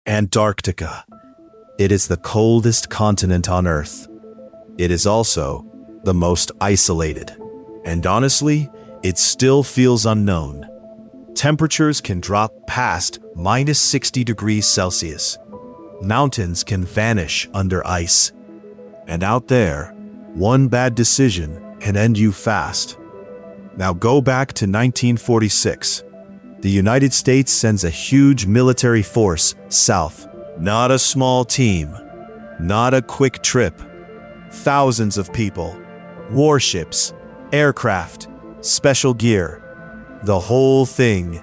Antarctica. It is the coldest continent on Earth. It is also the most isolated. And honestly, it still feels unknown. Temperatures can drop past minus 60 degrees Celsius. Mountains can vanish under ice. And out there, one bad decision can end you fast. Now go back to 1946. The United States sends a huge military force south. Not a small team, not a quick trip. Thousands of people, warships, aircraft, special gear, the whole thing.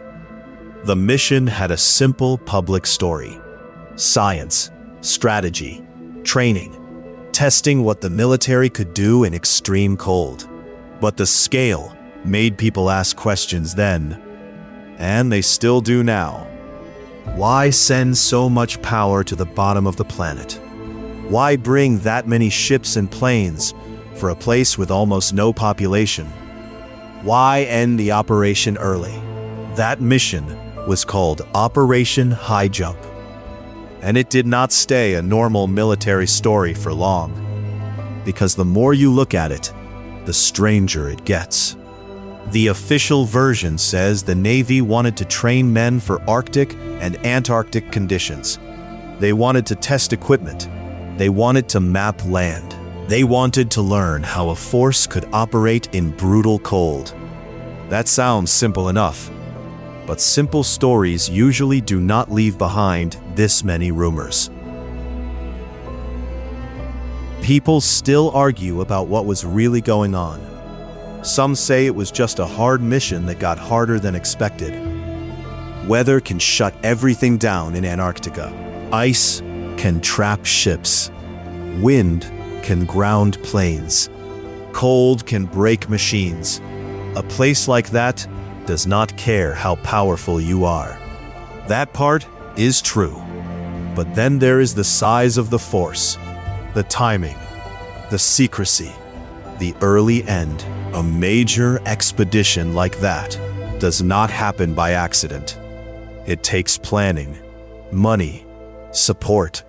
The mission had a simple public story. Science, strategy, training, testing what the military could do in extreme cold. But the scale made people ask questions then, and they still do now. Why send so much power to the bottom of the planet? Why bring that many ships and planes for a place with almost no population? Why end the operation early? That mission was called Operation Highjump. And it did not stay a normal military story for long, because the more you look at it, the stranger it gets. The official version says the Navy wanted to train men for Arctic and Antarctic conditions. They wanted to test equipment. They wanted to map land. They wanted to learn how a force could operate in brutal cold. That sounds simple enough, but simple stories usually do not leave behind this many rumors. People still argue about what was really going on. Some say it was just a hard mission that got harder than expected. Weather can shut everything down in Antarctica. Ice can trap ships. Wind can ground planes. Cold can break machines. A place like that does not care how powerful you are. That part is true. But then there is the size of the force, the timing, the secrecy, the early end. A major expedition like that does not happen by accident. It takes planning, money, support,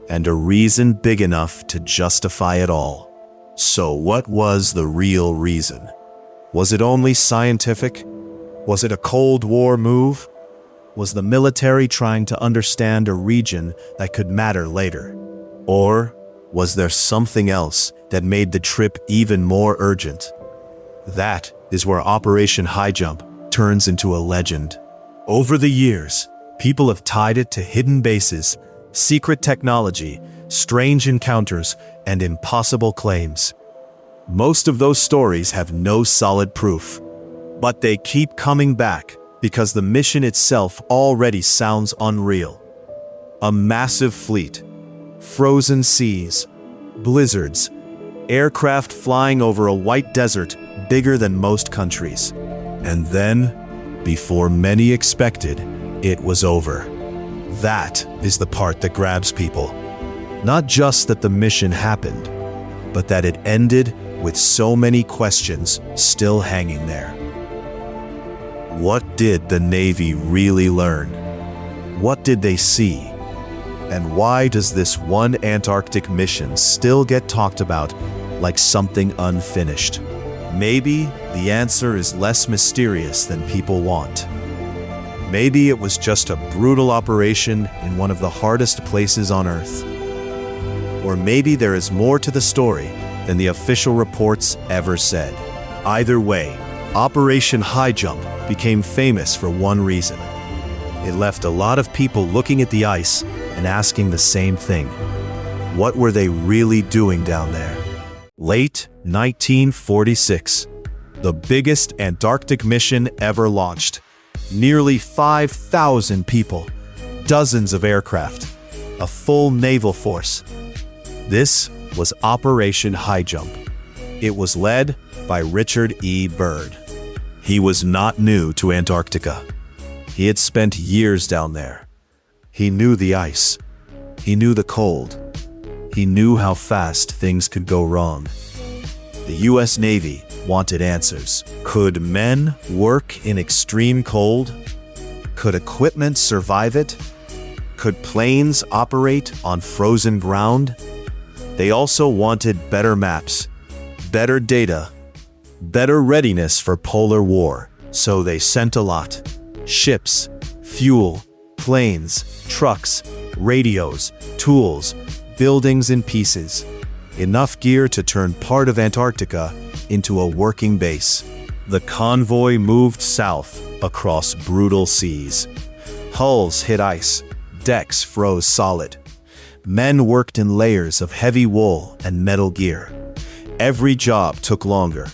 and a reason big enough to justify it all. So what was the real reason? Was it only scientific? Was it a Cold War move? Was the military trying to understand a region that could matter later? Or was there something else that made the trip even more urgent? That is where Operation Highjump turns into a legend. Over the years, people have tied it to hidden bases, secret technology, strange encounters, and impossible claims. Most of those stories have no solid proof, but they keep coming back because the mission itself already sounds unreal. A massive fleet, frozen seas, blizzards, aircraft flying over a white desert bigger than most countries. And then, before many expected, it was over. That is the part that grabs people. Not just that the mission happened, but that it ended with so many questions still hanging there. What did the Navy really learn? What did they see? And why does this one Antarctic mission still get talked about like something unfinished? Maybe the answer is less mysterious than people want. Maybe it was just a brutal operation in one of the hardest places on Earth. Or maybe there is more to the story than the official reports ever said. Either way, Operation Highjump became famous for one reason. It left a lot of people looking at the ice and asking the same thing. What were they really doing down there? Late 1946, the biggest Antarctic mission ever launched. Nearly 5,000 people, dozens of aircraft, a full naval force. This was Operation Highjump. It was led by Richard Byrd. He was not new to Antarctica. He had spent years down there. He knew the ice. He knew the cold. He knew how fast things could go wrong. The U.S. Navy wanted answers. Could men work in extreme cold? Could equipment survive it? Could planes operate on frozen ground? They also wanted better maps, better data, better readiness for polar war. So they sent a lot. Ships, fuel, planes, trucks, radios, tools, buildings in pieces. Enough gear to turn part of Antarctica into a working base. The convoy moved south across brutal seas. Hulls hit ice, decks froze solid. Men worked in layers of heavy wool and metal gear. Every job took longer.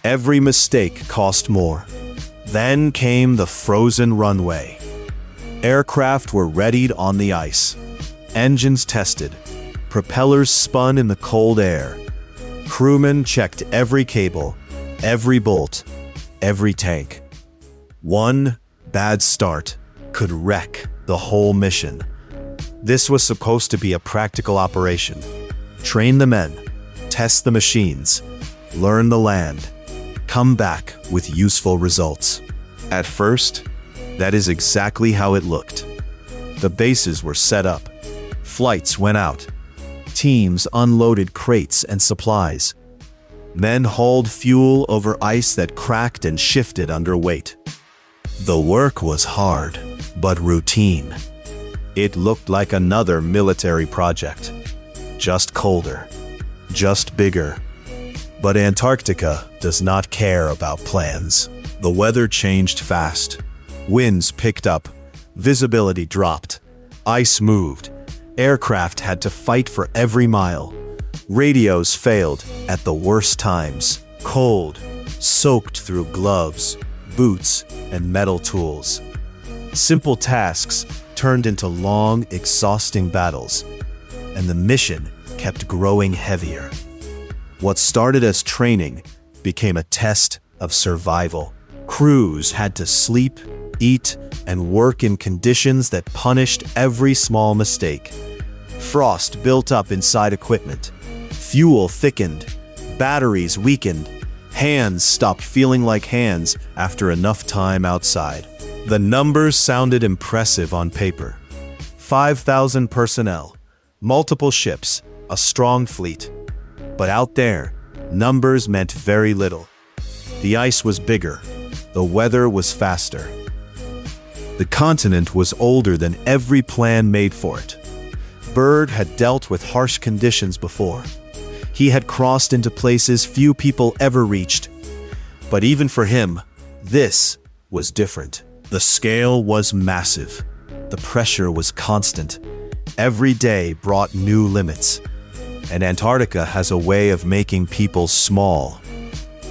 Every mistake cost more. Then came the frozen runway. Aircraft were readied on the ice. Engines tested. Propellers spun in the cold air. Crewmen checked every cable, every bolt, every tank. One bad start could wreck the whole mission. This was supposed to be a practical operation. Train the men, test the machines, learn the land, come back with useful results. At first, that is exactly how it looked. The bases were set up. Flights went out. Teams unloaded crates and supplies. Men hauled fuel over ice that cracked and shifted under weight. The work was hard, but routine. It looked like another military project. Just colder, just bigger. But Antarctica does not care about plans. The weather changed fast. Winds picked up, visibility dropped, ice moved. Aircraft had to fight for every mile. Radios failed at the worst times. Cold, soaked through gloves, boots, and metal tools. Simple tasks turned into long, exhausting battles, and the mission kept growing heavier. What started as training became a test of survival. Crews had to sleep, eat, and work in conditions that punished every small mistake. Frost built up inside equipment. Fuel thickened. Batteries weakened. Hands stopped feeling like hands after enough time outside. The numbers sounded impressive on paper. 5,000 personnel, multiple ships, a strong fleet. But out there, numbers meant very little. The ice was bigger. The weather was faster. The continent was older than every plan made for it. Byrd had dealt with harsh conditions before. He had crossed into places few people ever reached. But even for him, this was different. The scale was massive. The pressure was constant. Every day brought new limits. And Antarctica has a way of making people small.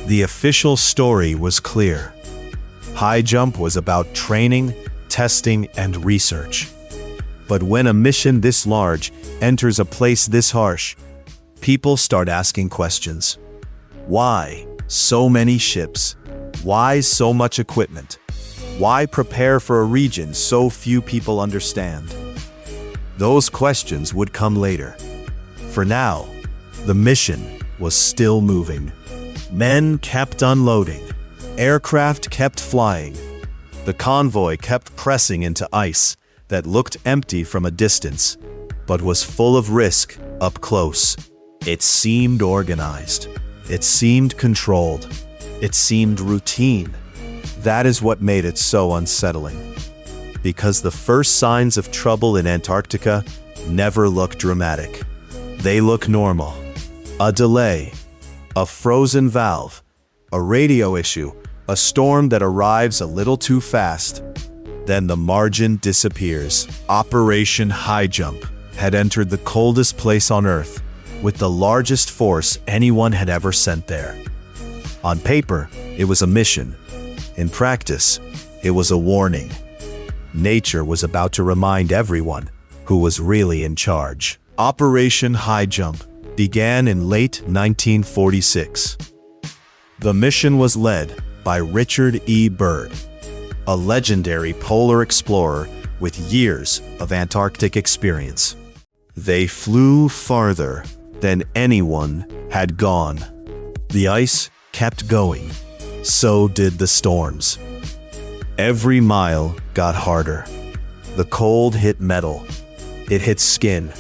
The official story was clear. Highjump was about training, testing, and research. But when a mission this large enters a place this harsh, people start asking questions. Why so many ships? Why so much equipment? Why prepare for a region so few people understand? Those questions would come later. For now, the mission was still moving. Men kept unloading. Aircraft kept flying. The convoy kept pressing into ice that looked empty from a distance, but was full of risk up close. It seemed organized. It seemed controlled. It seemed routine. That is what made it so unsettling. Because the first signs of trouble in Antarctica never look dramatic. They look normal. A delay, a frozen valve, a radio issue, a storm that arrives a little too fast. Then the margin disappears. Operation Highjump had entered the coldest place on Earth with the largest force anyone had ever sent there. On paper, it was a mission. In practice, it was a warning. Nature was about to remind everyone who was really in charge. Operation Highjump began in late 1946. The mission was led by Richard E. Byrd, a legendary polar explorer with years of Antarctic experience. They flew farther than anyone had gone. The ice kept going. So did the storms. Every mile got harder. The cold hit metal. It hit skin.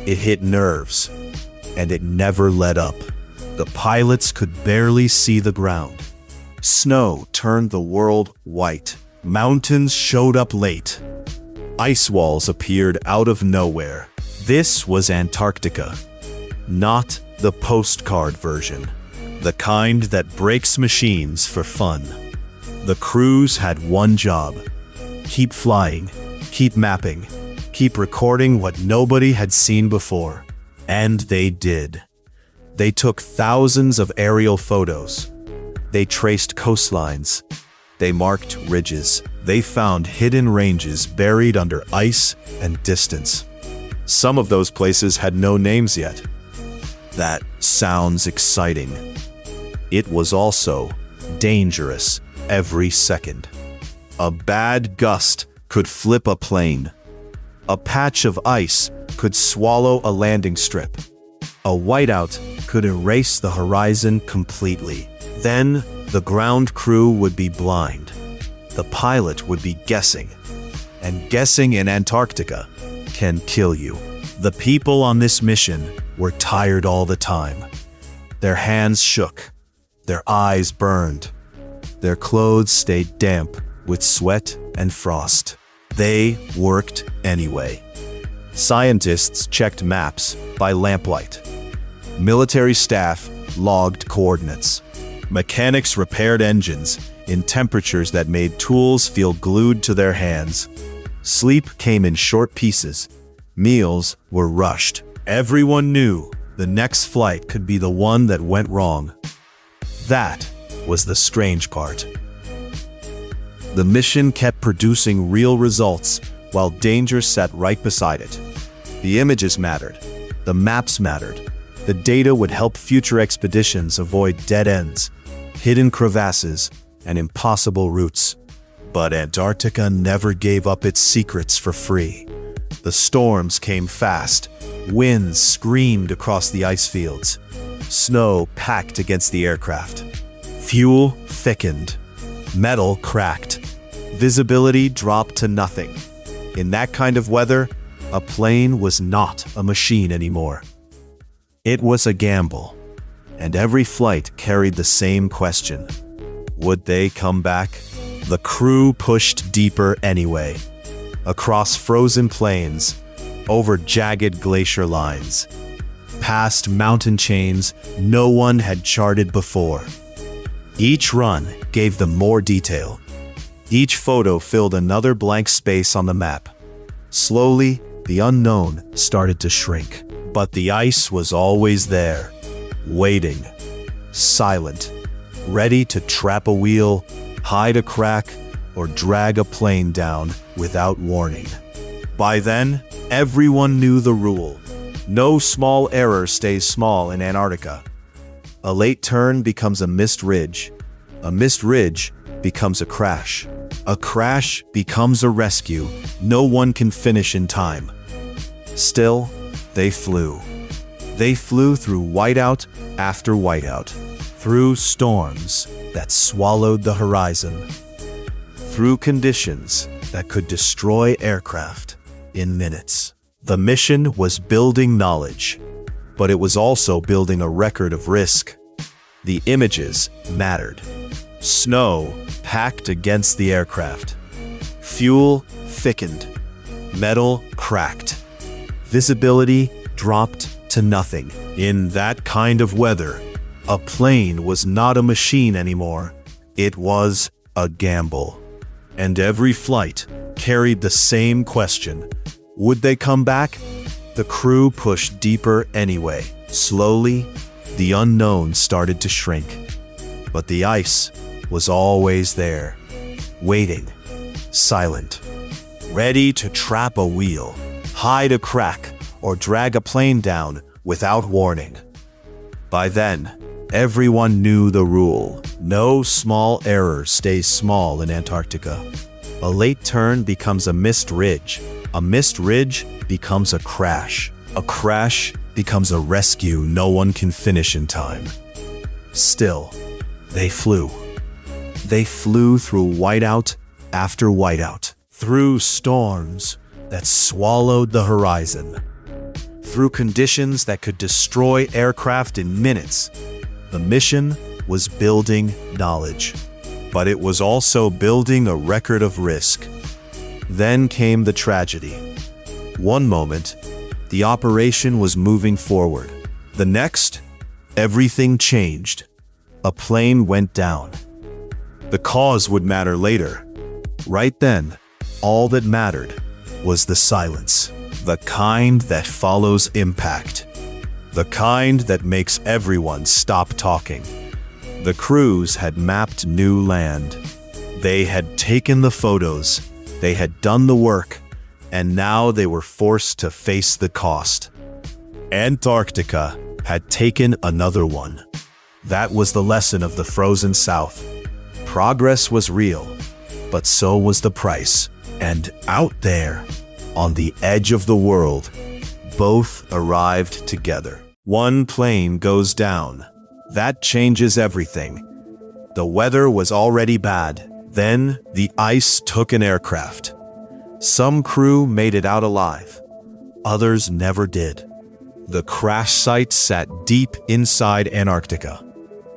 It hit nerves. And it never let up. The pilots could barely see the ground. Snow turned the world white. Mountains showed up late. Ice walls appeared out of nowhere. This was Antarctica. Not the postcard version. The kind that breaks machines for fun. The crews had one job. Keep flying. Keep mapping. Keep recording what nobody had seen before. And they did. They took thousands of aerial photos. They traced coastlines. They marked ridges. They found hidden ranges buried under ice and distance. Some of those places had no names yet. That sounds exciting. It was also dangerous every second. A bad gust could flip a plane. A patch of ice could swallow a landing strip. A whiteout could erase the horizon completely. Then the ground crew would be blind. The pilot would be guessing. And guessing in Antarctica can kill you. The people on this mission were tired all the time. Their hands shook. Their eyes burned. Their clothes stayed damp with sweat and frost. They worked anyway. Scientists checked maps by lamplight. Military staff logged coordinates. Mechanics repaired engines in temperatures that made tools feel glued to their hands. Sleep came in short pieces. Meals were rushed. Everyone knew the next flight could be the one that went wrong. That was the strange part. The mission kept producing real results while danger sat right beside it. The images mattered. The maps mattered. The data would help future expeditions avoid dead ends, hidden crevasses, and impossible routes. But Antarctica never gave up its secrets for free. The storms came fast. Winds screamed across the ice fields. Snow packed against the aircraft. Fuel thickened. Metal cracked. Visibility dropped to nothing. In that kind of weather, a plane was not a machine anymore. It was a gamble, and every flight carried the same question. Would they come back? The crew pushed deeper anyway. Across frozen plains, over jagged glacier lines, past mountain chains no one had charted before. Each run gave them more detail. Each photo filled another blank space on the map. Slowly, the unknown started to shrink. But the ice was always there, waiting, silent, ready to trap a wheel, hide a crack, or drag a plane down without warning. By then, everyone knew the rule. No small error stays small in Antarctica. A late turn becomes a missed ridge. A missed ridge becomes a crash. A crash becomes a rescue no one can finish in time. Still, they flew. They flew through whiteout after whiteout, through storms that swallowed the horizon, through conditions that could destroy aircraft in minutes. The mission was building knowledge, but it was also building a record of risk. The images mattered. Snow packed against the aircraft. Fuel thickened. Metal cracked. Visibility dropped to nothing. In that kind of weather, a plane was not a machine anymore. It was a gamble. And every flight carried the same question. Would they come back? The crew pushed deeper anyway. Slowly, the unknown started to shrink. But the ice was always there, waiting, silent, ready to trap a wheel, hide a crack, or drag a plane down without warning. By then, everyone knew the rule. No small error stays small in Antarctica. A late turn becomes a missed ridge. A missed ridge becomes a crash. A crash becomes a rescue no one can finish in time. Still, they flew. They flew through whiteout after whiteout, through storms that swallowed the horizon, through conditions that could destroy aircraft in minutes. The mission was building knowledge, but it was also building a record of risk. Then came the tragedy. One moment, the operation was moving forward. The next, everything changed. A plane went down. The cause would matter later. Right then, all that mattered was the silence. The kind that follows impact. The kind that makes everyone stop talking. The crews had mapped new land. They had taken the photos. They had done the work. And now they were forced to face the cost. Antarctica had taken another one. That was the lesson of the frozen South. Progress was real, but so was the price. And out there, on the edge of the world, both arrived together. One plane goes down. That changes everything. The weather was already bad. Then the ice took an aircraft. Some crew made it out alive. Others never did. The crash site sat deep inside Antarctica.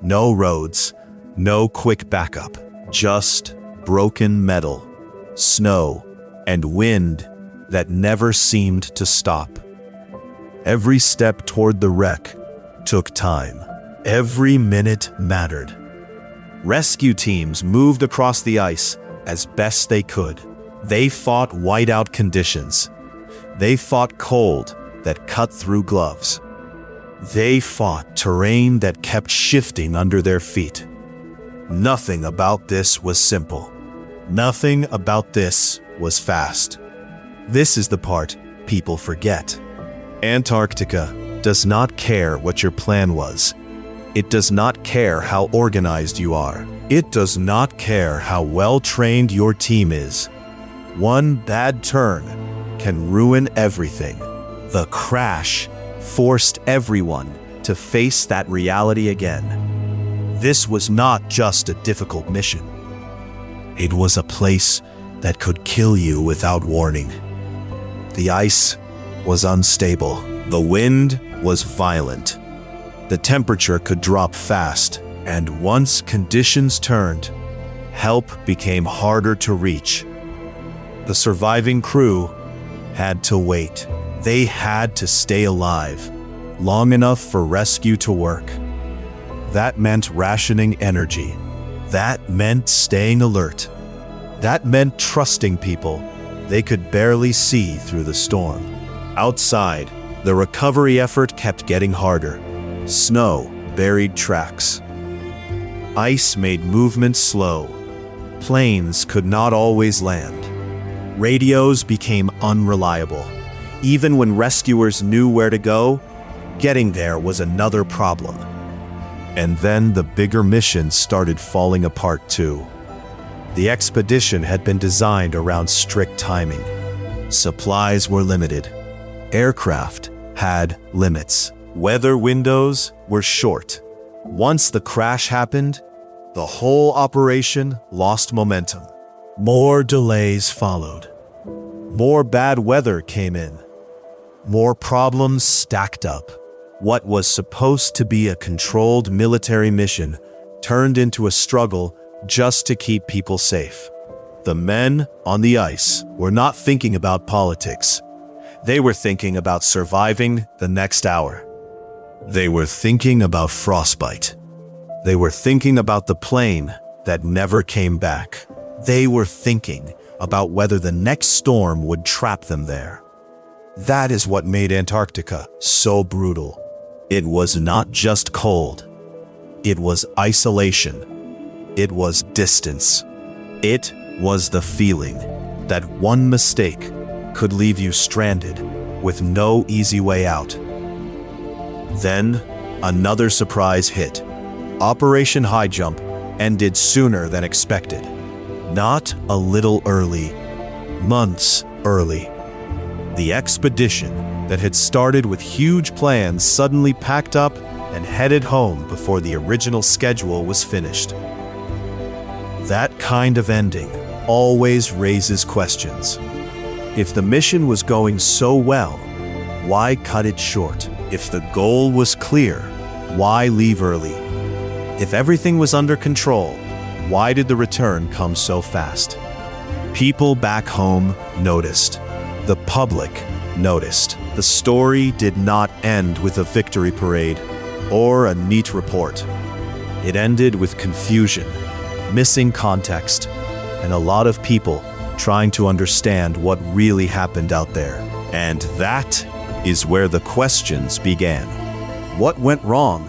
No roads, no quick backup, just broken metal, snow, and wind that never seemed to stop. Every step toward the wreck took time. Every minute mattered. Rescue teams moved across the ice as best they could. They fought whiteout conditions. They fought cold that cut through gloves. They fought terrain that kept shifting under their feet. Nothing about this was simple. Nothing about this was fast. This is the part people forget. Antarctica does not care what your plan was. It does not care how organized you are. It does not care how well-trained your team is. One bad turn can ruin everything. The crash forced everyone to face that reality again. This was not just a difficult mission. It was a place that could kill you without warning. The ice was unstable. The wind was violent. The temperature could drop fast, and once conditions turned, help became harder to reach. The surviving crew had to wait. They had to stay alive long enough for rescue to work. That meant rationing energy. That meant staying alert. That meant trusting people they could barely see through the storm. Outside, the recovery effort kept getting harder. Snow buried tracks. Ice made movement slow. Planes could not always land. Radios became unreliable. Even when rescuers knew where to go, getting there was another problem. And then the bigger mission started falling apart too. The expedition had been designed around strict timing. Supplies were limited. Aircraft had limits. Weather windows were short. Once the crash happened, the whole operation lost momentum. More delays followed. More bad weather came in. More problems stacked up. What was supposed to be a controlled military mission turned into a struggle just to keep people safe. The men on the ice were not thinking about politics. They were thinking about surviving the next hour. They were thinking about frostbite. They were thinking about the plane that never came back. They were thinking about whether the next storm would trap them there. That is what made Antarctica so brutal. It was not just cold. It was isolation. It was distance. It was the feeling that one mistake could leave you stranded with no easy way out. Then, another surprise hit. Operation Highjump ended sooner than expected. Not a little early, months early. The expedition that had started with huge plans suddenly packed up and headed home before the original schedule was finished. That kind of ending always raises questions. If the mission was going so well, why cut it short? If the goal was clear, why leave early? If everything was under control, why did the return come so fast? People back home noticed. The public noticed. The story did not end with a victory parade or a neat report. It ended with confusion, missing context, and a lot of people trying to understand what really happened out there. And that is where the questions began. What went wrong?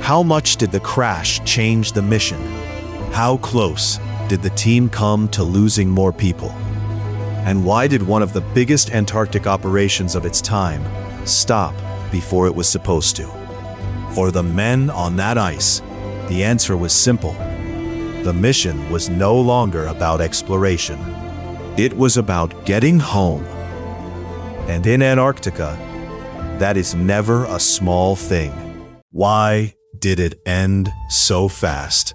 How much did the crash change the mission? How close did the team come to losing more people? And why did one of the biggest Antarctic operations of its time stop before it was supposed to? For the men on that ice, the answer was simple. The mission was no longer about exploration. It was about getting home. And in Antarctica, that is never a small thing. Why did it end so fast?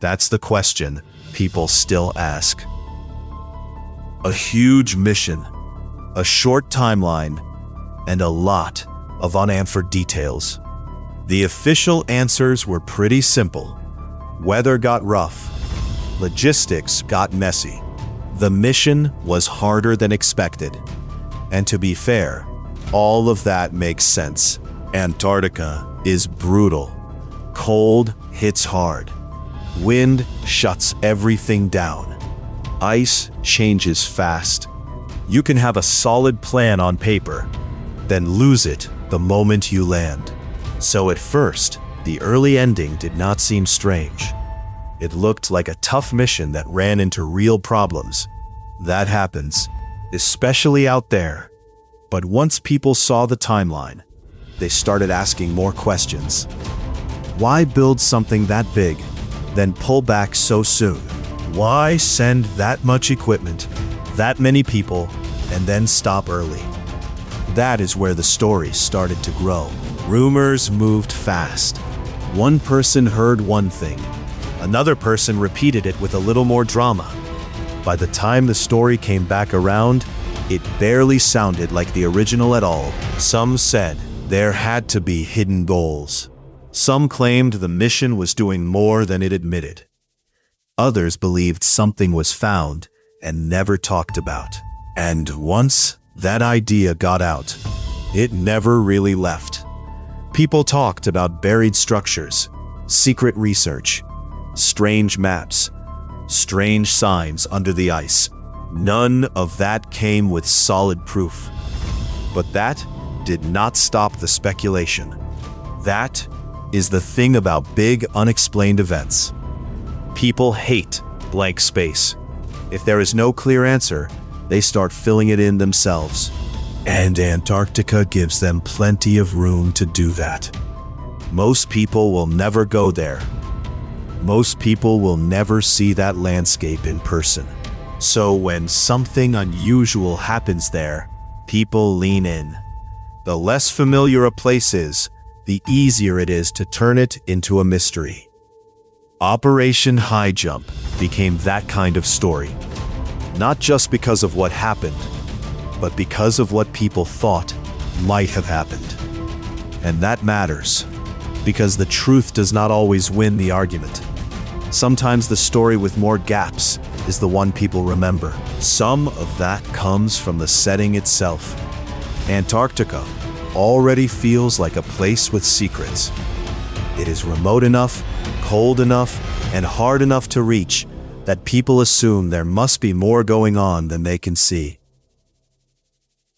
That's the question people still ask. A huge mission, a short timeline, and a lot of unanswered details. The official answers were pretty simple. Weather got rough. Logistics got messy. The mission was harder than expected. And to be fair, all of that makes sense. Antarctica is brutal. Cold hits hard. Wind shuts everything down. Ice changes fast. You can have a solid plan on paper, then lose it the moment you land. So at first, the early ending did not seem strange. It looked like a tough mission that ran into real problems. That happens, especially out there. But once people saw the timeline, they started asking more questions. Why build something that big, then pull back so soon? Why send that much equipment, that many people, and then stop early? That is where the story started to grow. Rumors moved fast. One person heard one thing. Another person repeated it with a little more drama. By the time the story came back around, it barely sounded like the original at all. Some said there had to be hidden goals. Some claimed the mission was doing more than it admitted. Others believed something was found and never talked about. And once that idea got out, it never really left. People talked about buried structures, secret research, strange maps, strange signs under the ice. None of that came with solid proof. But that did not stop the speculation. That is the thing about big, unexplained events. People hate blank space. If there is no clear answer, they start filling it in themselves. And Antarctica gives them plenty of room to do that. Most people will never go there. Most people will never see that landscape in person. So when something unusual happens there, people lean in. The less familiar a place is, the easier it is to turn it into a mystery. Operation Highjump became that kind of story. Not just because of what happened, but because of what people thought might have happened. And that matters, because the truth does not always win the argument. Sometimes the story with more gaps is the one people remember. Some of that comes from the setting itself. Antarctica already feels like a place with secrets. It is remote enough, cold enough, and hard enough to reach that people assume there must be more going on than they can see.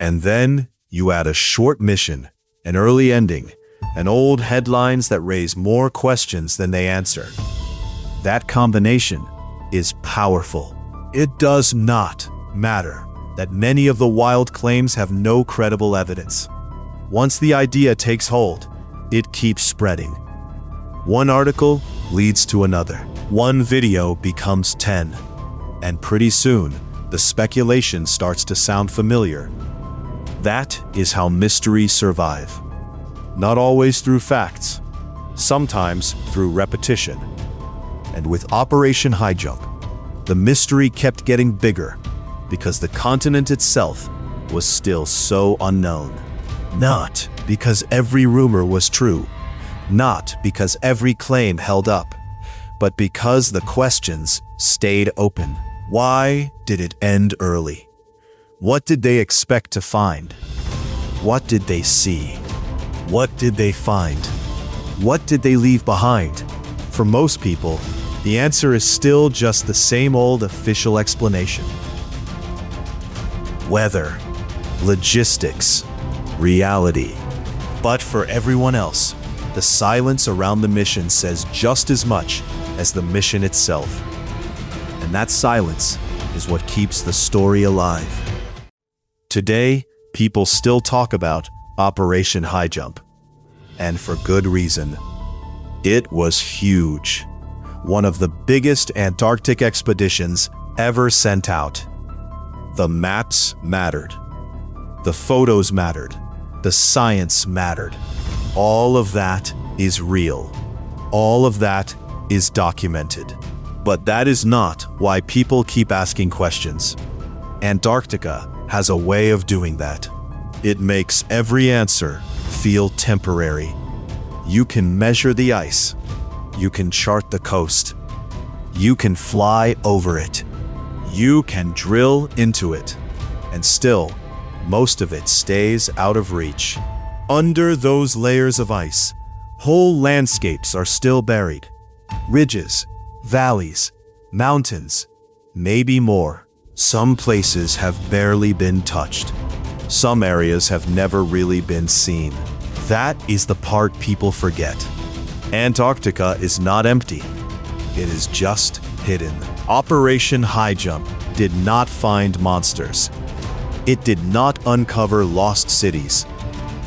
And then you add a short mission, an early ending, and old headlines that raise more questions than they answer. That combination is powerful. It does not matter that many of the wild claims have no credible evidence. Once the idea takes hold, it keeps spreading. One article leads to another. One video becomes 10. And pretty soon, the speculation starts to sound familiar. That is how mysteries survive. Not always through facts, sometimes through repetition. And with Operation Highjump, The mystery kept getting bigger because the continent itself was still so unknown. Not because every rumor was true, not because every claim held up, but because the questions stayed open. Why did it end early? What did they expect to find? What did they see? What did they find? What did they leave behind? For most people, the answer is still just the same old official explanation. Weather, logistics, reality. But for everyone else, the silence around the mission says just as much as the mission itself. And that silence is what keeps the story alive. Today, people still talk about Operation Highjump. And for good reason. It was huge. One of the biggest Antarctic expeditions ever sent out. The maps mattered. The photos mattered. The science mattered. All of that is real. All of that is documented. But that is not why people keep asking questions. Antarctica has a way of doing that. It makes every answer feel temporary. You can measure the ice. You can chart the coast. You can fly over it. You can drill into it. And still, most of it stays out of reach. Under those layers of ice, whole landscapes are still buried. Ridges, valleys, mountains, maybe more. Some places have barely been touched. Some areas have never really been seen. That is the part people forget. Antarctica is not empty. It is just hidden. Operation Highjump did not find monsters. It did not uncover lost cities.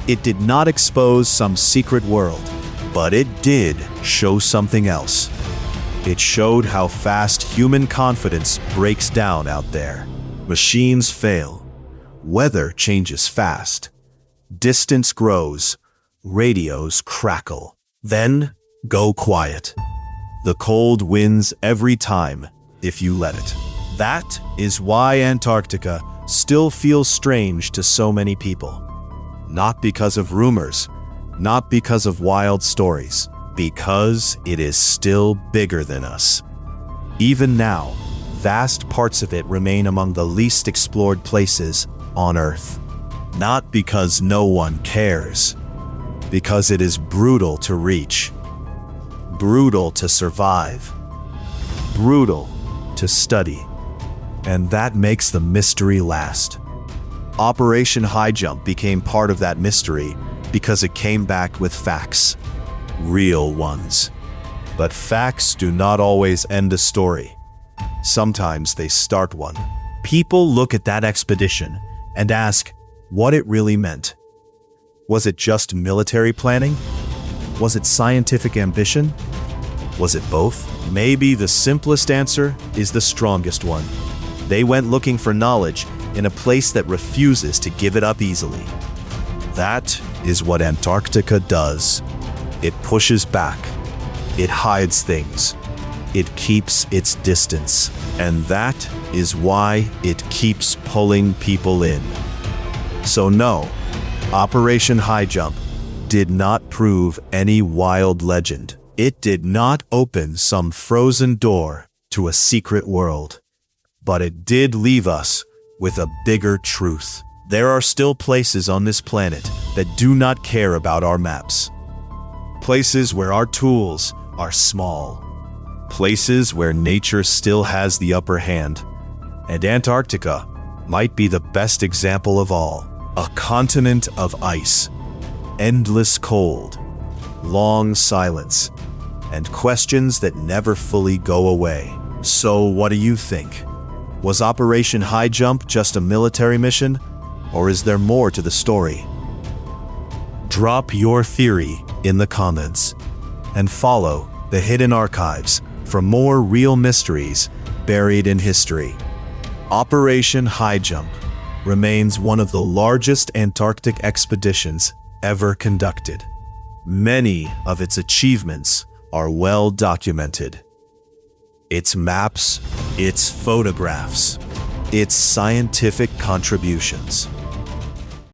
It did not expose some secret world. But it did show something else. It showed how fast human confidence breaks down out there. Machines fail. Weather changes fast. Distance grows. Radios crackle. Then go quiet. The cold wins every time if you let it. That is why Antarctica still feels strange to so many people. Not because of rumors, not because of wild stories, because it is still bigger than us. Even now, vast parts of it remain among the least explored places on Earth. Not because no one cares, because it is brutal to reach, brutal to survive, brutal to study, and that makes the mystery last. Operation Highjump became part of that mystery because it came back with facts, real ones. But facts do not always end a story. Sometimes they start one. People look at that expedition and ask what it really meant. Was it just military planning? Was it scientific ambition? Was it both? Maybe the simplest answer is the strongest one. They went looking for knowledge in a place that refuses to give it up easily. That is what Antarctica does. It pushes back. It hides things. It keeps its distance. And that is why it keeps pulling people in. So no, Operation Highjump did not prove any wild legend. It did not open some frozen door to a secret world. But it did leave us with a bigger truth. There are still places on this planet that do not care about our maps. Places where our tools are small. Places where nature still has the upper hand. And Antarctica might be the best example of all. A continent of ice, endless cold, long silence, and questions that never fully go away. So what do you think? Was Operation Highjump just a military mission, or is there more to the story? Drop your theory in the comments, and follow the Hidden Archives for more real mysteries buried in history. Operation Highjump remains one of the largest Antarctic expeditions ever conducted. Many of its achievements are well documented. Its maps, its photographs, its scientific contributions.